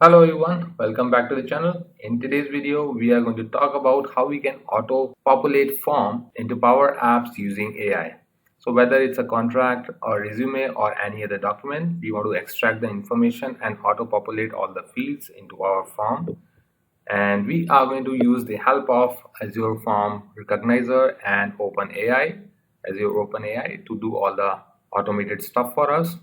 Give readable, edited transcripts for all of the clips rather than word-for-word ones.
Hello everyone, welcome back to the channel. In today's video, we are going to talk about how we can auto-populate form into Power Apps using AI. So whether it's a contract or resume or any other document, we want to extract the information and auto-populate all the fields into our form. And we are going to use the help of Azure Form Recognizer and OpenAI to do all the automated stuff for us.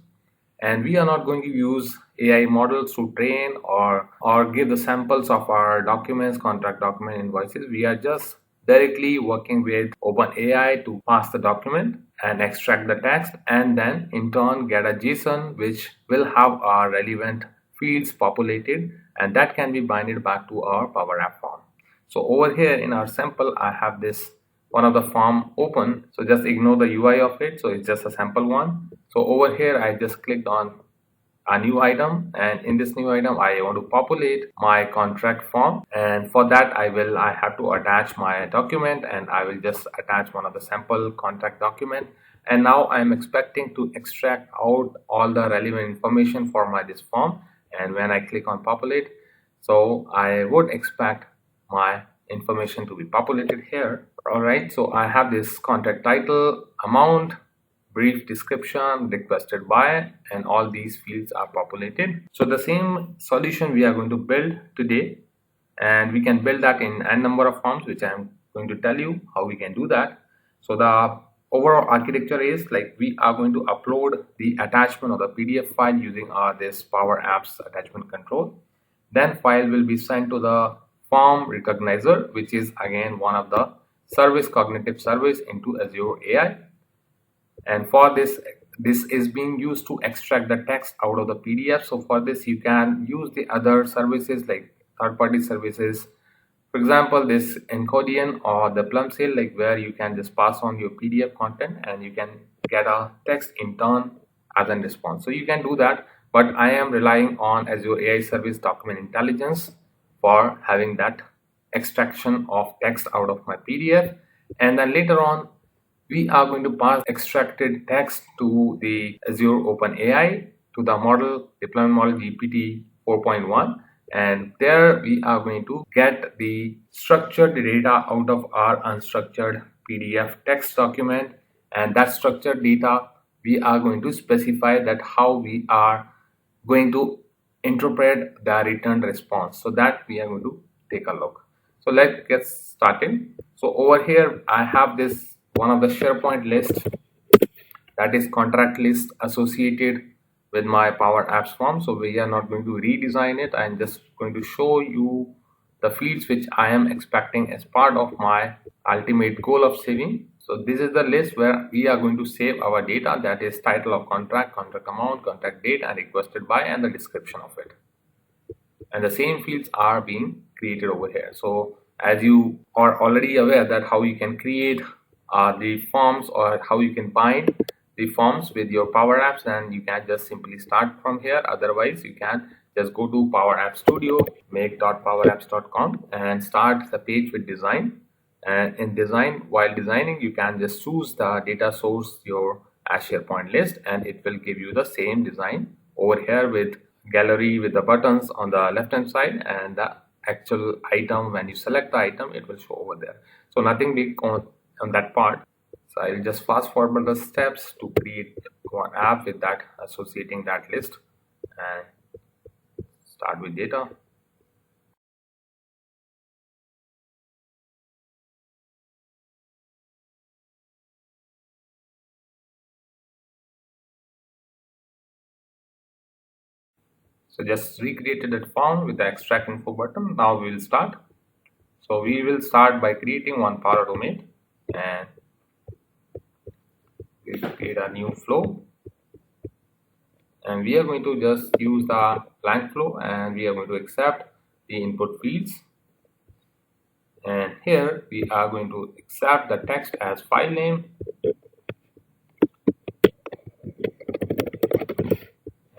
And we are not going to use AI models to train or give the samples of our documents, contract document, invoices. We are just directly working with OpenAI to pass the document and extract the text, and then in turn get a JSON which will have our relevant fields populated, and that can be binded back to our Power App form. So over here in our sample, I have this one of the form open, so just ignore the UI of it. So it's just a sample one. So over here I just clicked on a new item, and in this new item I want to populate my contract form, and for that I have to attach my document, and I will just attach one of the sample contract document. And now I am expecting to extract out all the relevant information for this form. And when I click on populate, so I would expect my information to be populated here. All right, so I have this contract title, amount, brief description, requested by, and all these fields are populated. So the same solution we are going to build today, and we can build that in n number of forms, which I am going to tell you how we can do that. So the overall architecture is like we are going to upload the attachment of the PDF file using this Power Apps attachment control. Then file will be sent to the Form Recognizer, which is again one of the cognitive service into Azure AI. And for this is being used to extract the text out of the PDF. So for this you can use the other services like third-party services, for example this Encodian or the Plum Sale, like where you can just pass on your PDF content and you can get a text in turn as a response. So you can do that, but I am relying on Azure AI Service Document Intelligence for having that extraction of text out of my PDF. And then later on we are going to pass extracted text to the Azure OpenAI, to the model deployment model GPT 4.1, and there we are going to get the structured data out of our unstructured PDF text document. And that structured data we are going to specify that how we are going to interpret the returned response. So that we are going to take a look. So let's get started. So over here I have this one of the SharePoint list, that is contract list associated with my Power Apps form. So we are not going to redesign it. I'm just going to show you the fields which I am expecting as part of my ultimate goal of saving. So this is the list where we are going to save our data, that is title of contract, contract amount, contract date, and requested by, and the description of it. And the same fields are being created over here. So as you are already aware that how you can create the forms, or how you can bind the forms with your Power Apps, and you can just simply start from here. Otherwise you can just go to Power App Studio, make.powerapps.com, and start the page with design. And in design, while designing, you can just choose the data source, your SharePoint list, and it will give you the same design over here with gallery with the buttons on the left hand side, and the actual item, when you select the item, it will show over there. So nothing big on that part. So I'll just fast forward the steps to create one app with that, associating that list, and start with data. So just recreated that form with the extract info button. Now we will start. So we will start by creating one Power Automate, and we'll create a new flow, and we are going to just use the blank flow, and we are going to accept the input fields. And here we are going to accept the text as file name,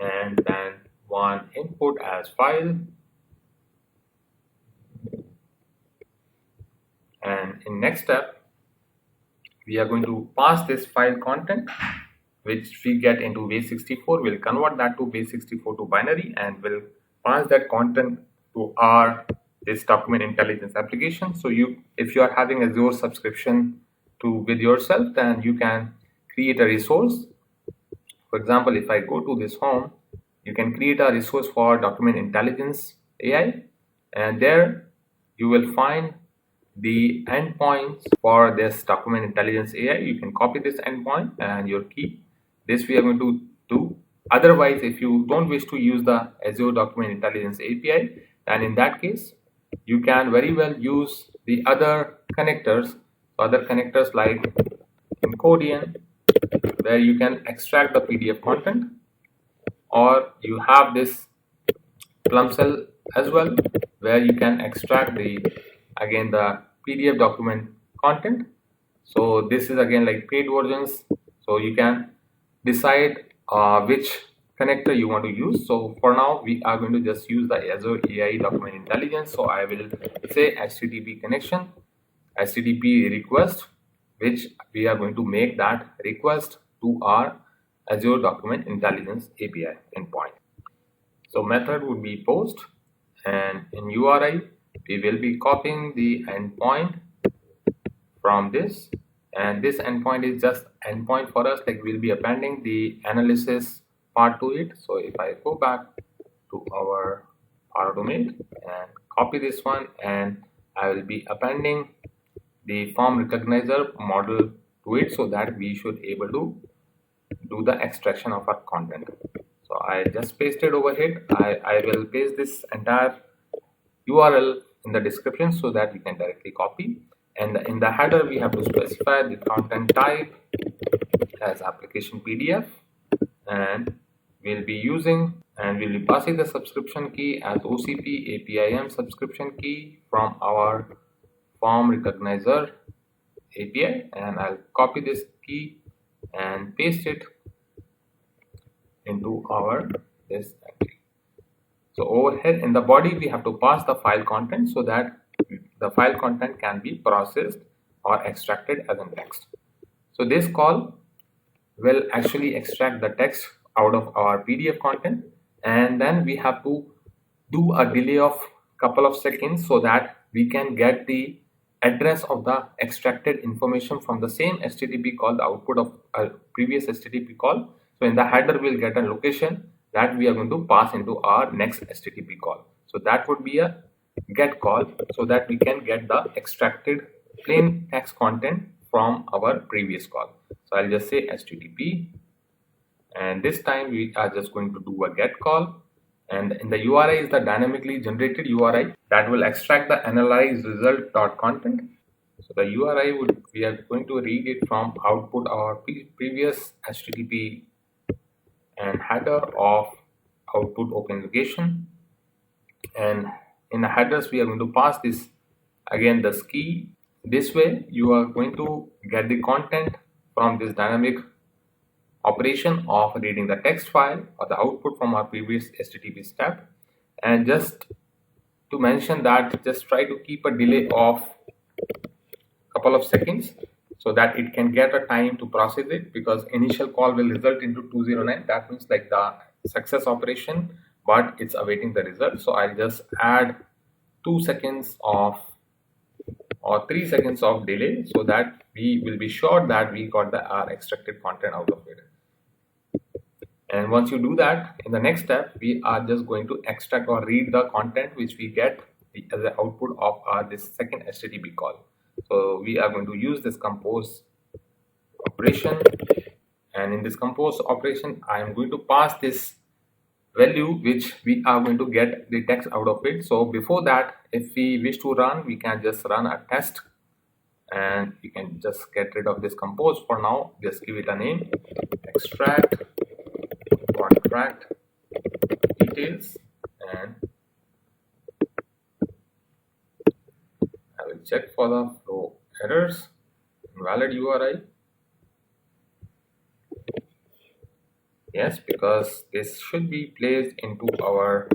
and then one input as file. And in next step, we are going to pass this file content which we get into base 64. We'll convert that to base 64 to binary, and we'll pass that content to our this document intelligence application. So if you are having Azure subscription to with yourself, then you can create a resource. For example, if I go to this home, you can create a resource for document intelligence AI, and there you will find the endpoints for this document intelligence AI. You can copy this endpoint and your key. This we are going to do. Otherwise, if you don't wish to use the Azure Document Intelligence API, then in that case, you can very well use the other connectors like Encodian, where you can extract the PDF content, or you have this plum cell as well, where you can extract the PDF document content. So this is again like paid versions, so you can decide which connector you want to use. So for now we are going to just use the Azure AI document intelligence. So I will say HTTP connection, HTTP request, which we are going to make that request to our Azure document intelligence API endpoint. So method would be post, and in URI we will be copying the endpoint from this, and this endpoint is just endpoint for us, like we'll be appending the analysis part to it. So if I go back to our Auto-Populate and copy this one, and I will be appending the form recognizer model to it, so that we should able to do the extraction of our content. So I just pasted over here. I will paste this entire URL in the description so that we can directly copy. And in the header, we have to specify the content type as application PDF, and we'll be passing the subscription key as OCP APIM subscription key from our form recognizer API, and I'll copy this key and paste it into our this API. So over here in the body, we have to pass the file content so that the file content can be processed or extracted as a text. So this call will actually extract the text out of our PDF content, and then we have to do a delay of couple of seconds so that we can get the address of the extracted information from the same HTTP call, the output of a previous HTTP call. So in the header, we'll get a location that we are going to pass into our next HTTP call. So that would be a get call, so that we can get the extracted plain text content from our previous call. So I'll just say HTTP, and this time we are just going to do a get call, and in the URI is the dynamically generated URI that will extract the analyzed result dot content. So the URI we are going to read it from output our previous HTTP and header of output open location, and in the headers we are going to pass this again the key. This way you are going to get the content from this dynamic operation of reading the text file or the output from our previous HTTP step. And just to mention that, just try to keep a delay of couple of seconds so that it can get a time to process it, because initial call will result into 209. That means like the success operation, but it's awaiting the result. So I'll just add 2 seconds of or 3 seconds of delay so that we will be sure that we got our extracted content out of it. And once you do that, in the next step, we are just going to extract or read the content which we get as the output of this second HTTP call. So we are going to use this compose operation, and in this compose operation, I am going to pass this value which we are going to get the text out of it. So before that, if we wish to run, we can just run a test, and we can just get rid of this compose for now. Just give it a name, extract contract details, and I will check for the flow errors, invalid URI. Yes, because this should be placed into our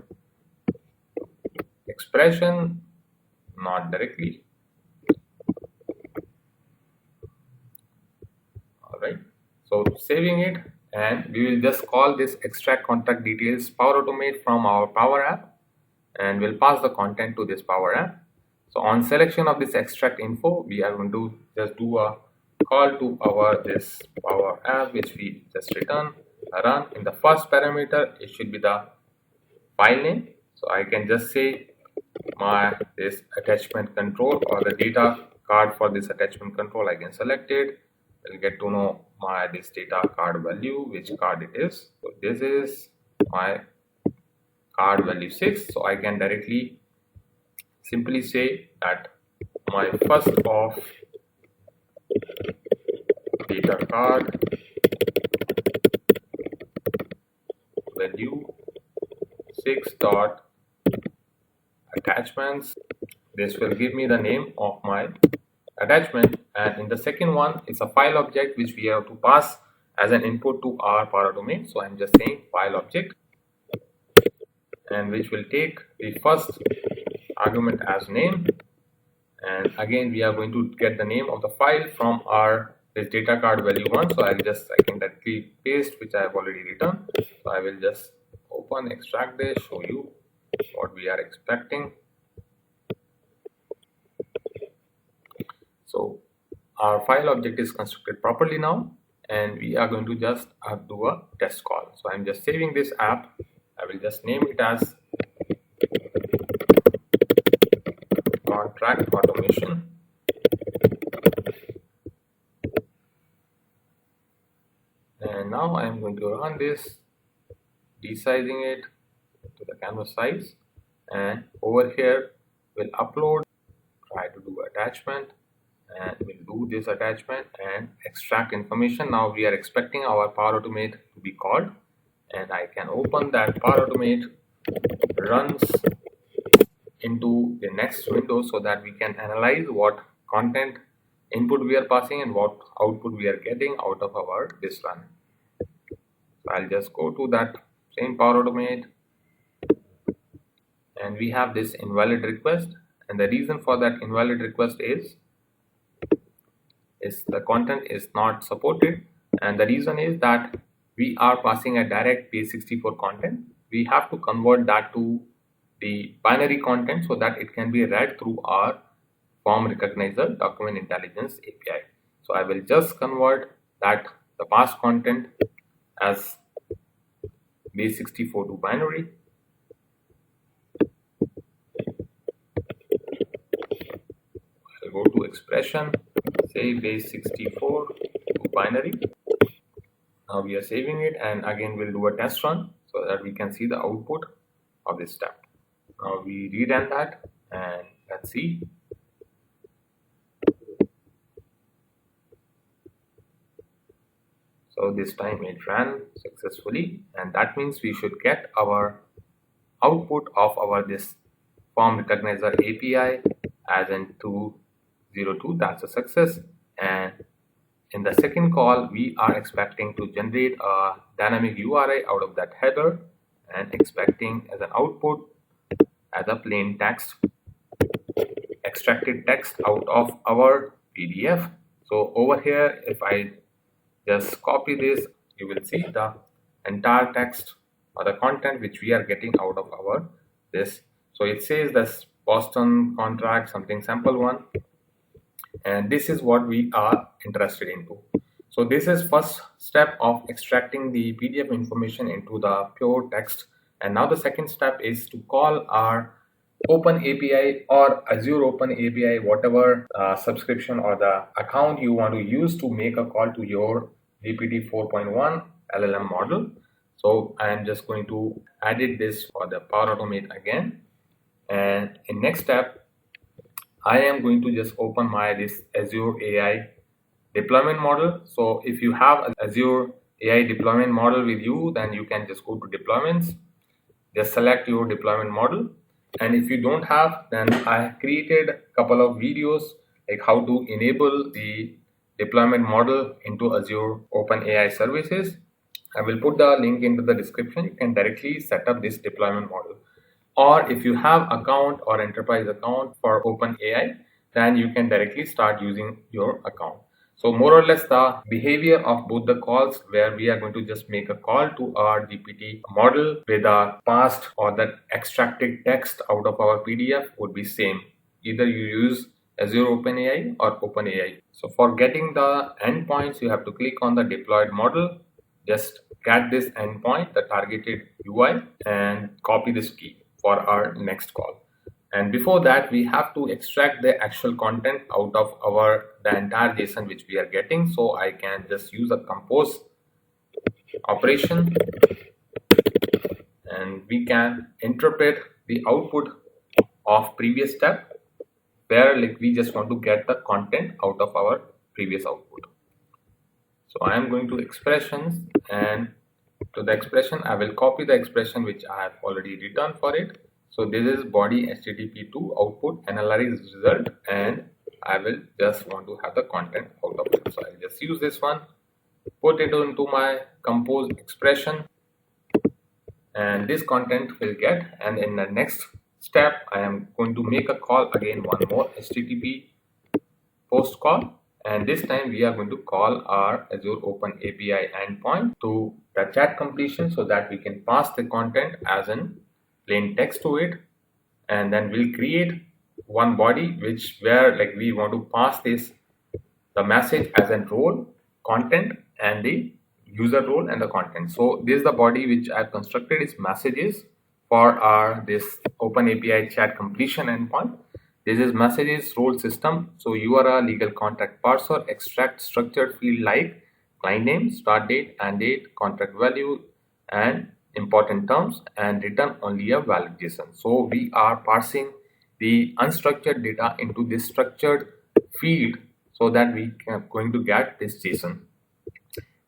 expression, not directly. All right, so saving it, and we will just call this extract contact details Power Automate from our Power App. and we'll pass the content to this Power App. So on selection of this extract info, we are going to just do a call to our this Power App, which we just run. In the first parameter, it should be the file name. So I can just say my this attachment control or the data card for this attachment control. I can select it. We'll get to know my this data card value, which card it is. So this is my card value 6. So I can directly simply say that my first of data card value 6 dot attachments. This will give me the name of my attachment, and in the second one it's a file object which we have to pass as an input to our Power Automate. So I'm just saying file object, and which will take the first argument as name, and again we are going to get the name of the file from our this data card value 1. So I can directly paste which I have already written. So I will just open extract this, show you what we are expecting. So our file object is constructed properly now, and we are going to just do a test call. So I'm just saving this app. I will just name it as contract automation. And now I'm going to run this, resizing it to the canvas size, and over here we'll upload, try to do attachment, and we'll do this attachment and extract information. Now we are expecting our Power Automate to be called, and I can open that Power Automate runs into the next window so that we can analyze what content input we are passing and what output we are getting out of our this run. So I'll just go to that same Power Automate, and we have this invalid request, and the reason for that invalid request is the content is not supported, and the reason is that we are passing a direct base64 content. We have to convert that to the binary content so that it can be read through our Form Recognizer Document Intelligence API. So I will just convert that the past content as base64 to binary. I'll go to expression, say base64 to binary. Now we are saving it, and again we'll do a test run so that we can see the output of this step. Now we rerun that, and let's see. So this time it ran successfully, and that means we should get our output of our this Form Recognizer API as in 202. That's a success. And in the second call, we are expecting to generate a dynamic URI out of that header, and expecting as an output as a plain text, extracted text out of our PDF. So over here, if I just copy this, you will see the entire text or the content which we are getting out of our this. So it says this Boston contract something sample 1, and this is what we are interested into. So this is first step of extracting the PDF information into the pure text, and now the second step is to call our Open API or Azure Open API, whatever subscription or the account you want to use to make a call to your GPT 4.1 LLM model. So I am just going to edit this for the Power Automate again, and in next step I am going to just open my this Azure AI deployment model. So if you have Azure AI deployment model with you, then you can just go to deployments, just select your deployment model. And if you don't have, then I created a couple of videos like how to enable the deployment model into Azure OpenAI services. I will put the link into the description. You can directly set up this deployment model. Or if you have account or enterprise account for OpenAI, then you can directly start using your account. So more or less the behavior of both the calls, where we are going to just make a call to our GPT model with a passed or the extracted text out of our PDF would be same. Either you use Azure OpenAI or OpenAI. So for getting the endpoints, you have to click on the deployed model. Just get this endpoint, the targeted UI, and copy this key for our next call. And before that, we have to extract the actual content out of the entire JSON which we are getting. So I can just use a compose operation, and we can interpret the output of previous step, where like we just want to get the content out of our previous output. So I am going to expressions, and to the expression I will copy the expression which I have already written for it. So this is body HTTP2 output analyze result, and I will just want to have the content out of it. So I'll just use this one, put it into my compose expression, and this content will get. And in the next step, I am going to make a call again, one more HTTP post call, and this time we are going to call our Azure Open API endpoint to the chat completion, so that we can pass the content as in plain text to it, and then we'll create one body where like we want to pass the message as a role, content, and the user role and the content. So this is the body which I've constructed is messages for our this Open API chat completion endpoint. This is messages role system. So URL, legal contract parser, extract structured field like client name, start date, end date, contract value, and important terms, and return only a valid JSON. So we are parsing the unstructured data into this structured field, so that we are going to get this JSON.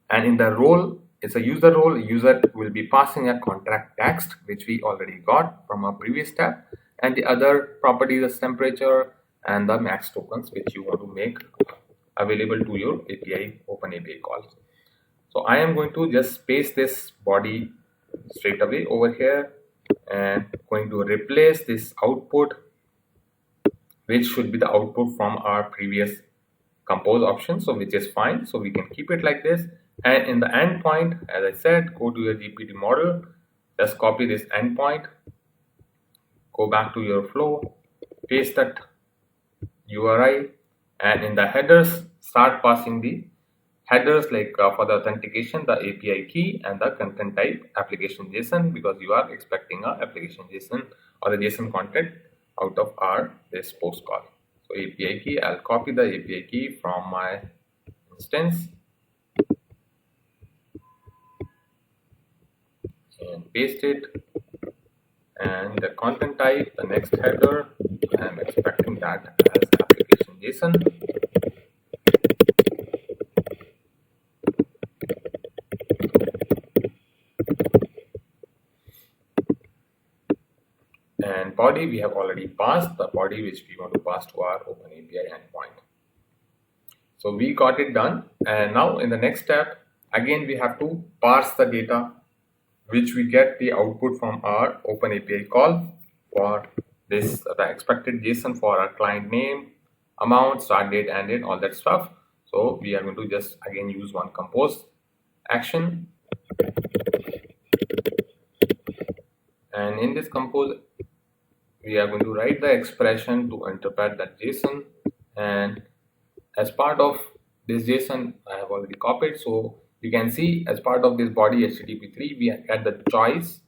And in the role, it's a user role. User will be passing a contract text which we already got from our previous step, and the other properties is temperature and the max tokens which you want to make available to your API Open API calls. So I am going to just paste this body straight away over here, and going to replace this output, which should be the output from our previous compose option, so which is fine. So we can keep it like this. And in the endpoint, as I said, go to your GPT model, just copy this endpoint, go back to your flow, paste that URI, and in the headers, start passing the headers like for the authentication, the API key, and the content type application JSON, because you are expecting a application JSON or the JSON content out of this post call. So API key, I'll copy the API key from my instance and paste it, and the content type, the next header, I'm expecting that as application JSON. And body, we have already passed the body which we want to pass to our Open API endpoint. So we got it done, and now in the next step, again we have to parse the data which we get the output from our Open API call for this the expected JSON for our client name, amount, start date, end date, all that stuff. So we are going to just again use one compose action, and in this compose we are going to write the expression to interpret that JSON. And as part of this JSON, I have already copied, so you can see as part of this body HTTP3 we get the choice,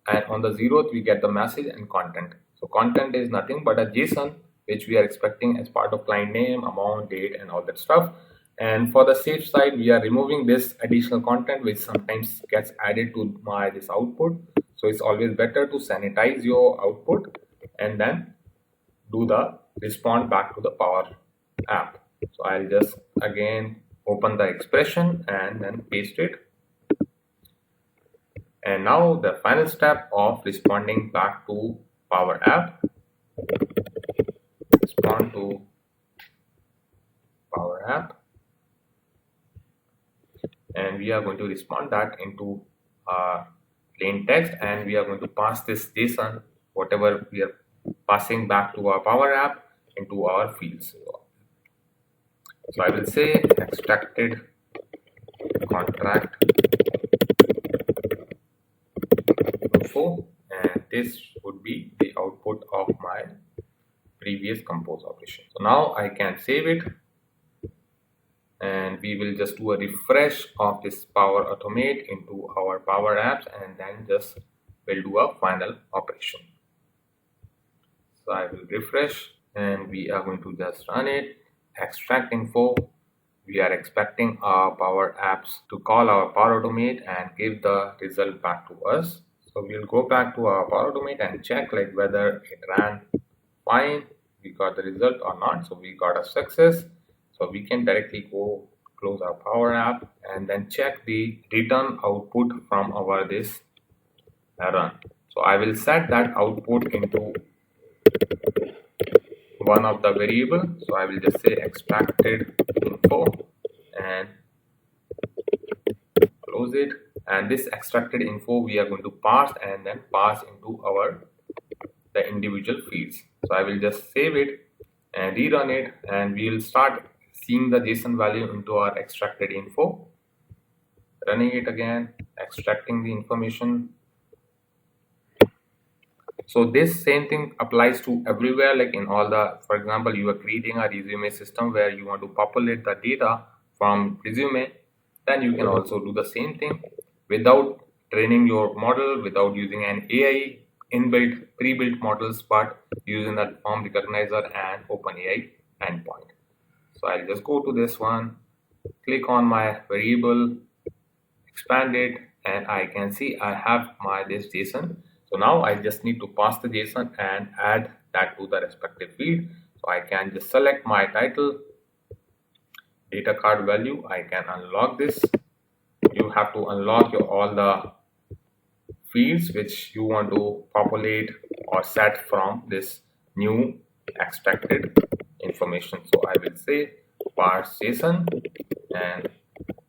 and on the 0th we get the message and content. So content is nothing but a JSON which we are expecting as part of client name, amount, date, and all that stuff. And for the safe side, we are removing this additional content which sometimes gets added to this output. So it's always better to sanitize your output and then do the respond back to the Power App. So I'll just again open the expression and then paste it. And now the final step of responding back to Power App. Respond to Power App, and we are going to respond that into plain text, and we are going to pass this JSON, whatever we are passing back to our Power App, into our fields. So I will say extracted contract info, and this would be the output of my previous compose operation. So now I can save it, and we will just do a refresh of this Power Automate into our Power Apps, and then just will do a final operation. So I will refresh, and we are going to just run it. Extract info. We are expecting our Power Apps to call our Power Automate and give the result back to us. So we'll go back to our Power Automate and check like whether it ran fine, we got the result or not. So we got a success. So we can directly go close our Power App and then check the return output from our this run. So I will set that output into one of the variable. So I will just say extracted info and close it. And this extracted info we are going to parse and then pass into our the individual fields. So I will just save it and rerun it, and we will start seeing the JSON value into our extracted info. Running it again, extracting the information. So this same thing applies to everywhere, like in all the, for example, you are creating a resume system where you want to populate the data from resume, then you can also do the same thing without training your model, without using an AI inbuilt pre-built models, but using that form recognizer and OpenAI endpoint. So I'll just go to this one, click on my variable, expand it, and I can see I have my this JSON. So now I just need to pass the JSON and add that to the respective field. So I can just select my title, data card value. I can unlock this. You have to unlock all the fields which you want to populate or set from this new extracted information. So I will say parse JSON and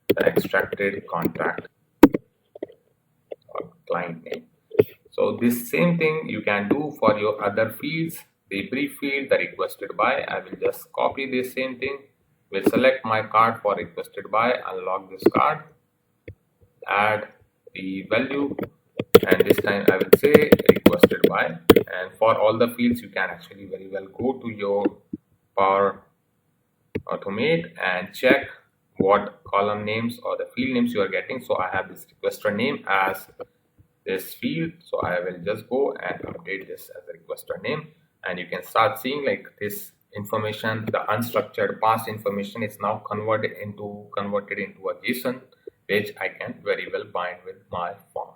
the extracted contract or client name. So this same thing you can do for your other fields. The brief field, the requested by, I will just copy this same thing. Will select my card for requested by, unlock this card, add the value, and this time I will say requested by. And for all the fields you can actually very well go to your Power Automate and check what column names or the field names you are getting. So I have this requester name as this field, so I will just go and update this as a requester name, and you can start seeing like this information, the unstructured past information is now converted into a JSON, which I can very well bind with my form.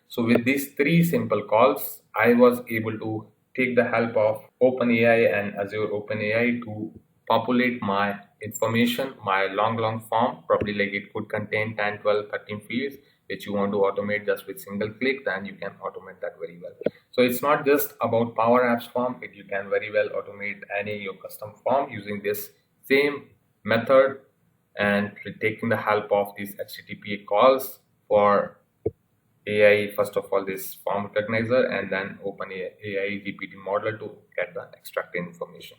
So with these three simple calls, I was able to take the help of OpenAI and Azure OpenAI to populate my information, my long form. Probably like it could contain 10, 12, 13 fields which you want to automate just with single click, then you can automate that very well. So it's not just about Power Apps form, you can very well automate any your custom form using this same method and taking the help of these HTTP calls for AI, first of all this form recognizer, and then OpenAI GPT model to get the extracted information.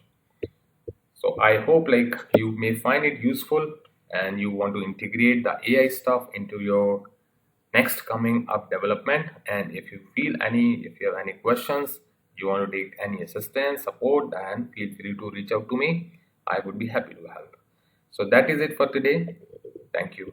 So I hope like you may find it useful and you want to integrate the AI stuff into your next coming up development. And if you have any questions, you want to take any assistance, support, then feel free to reach out to me. I would be happy to help. So that is it for today. Thank you.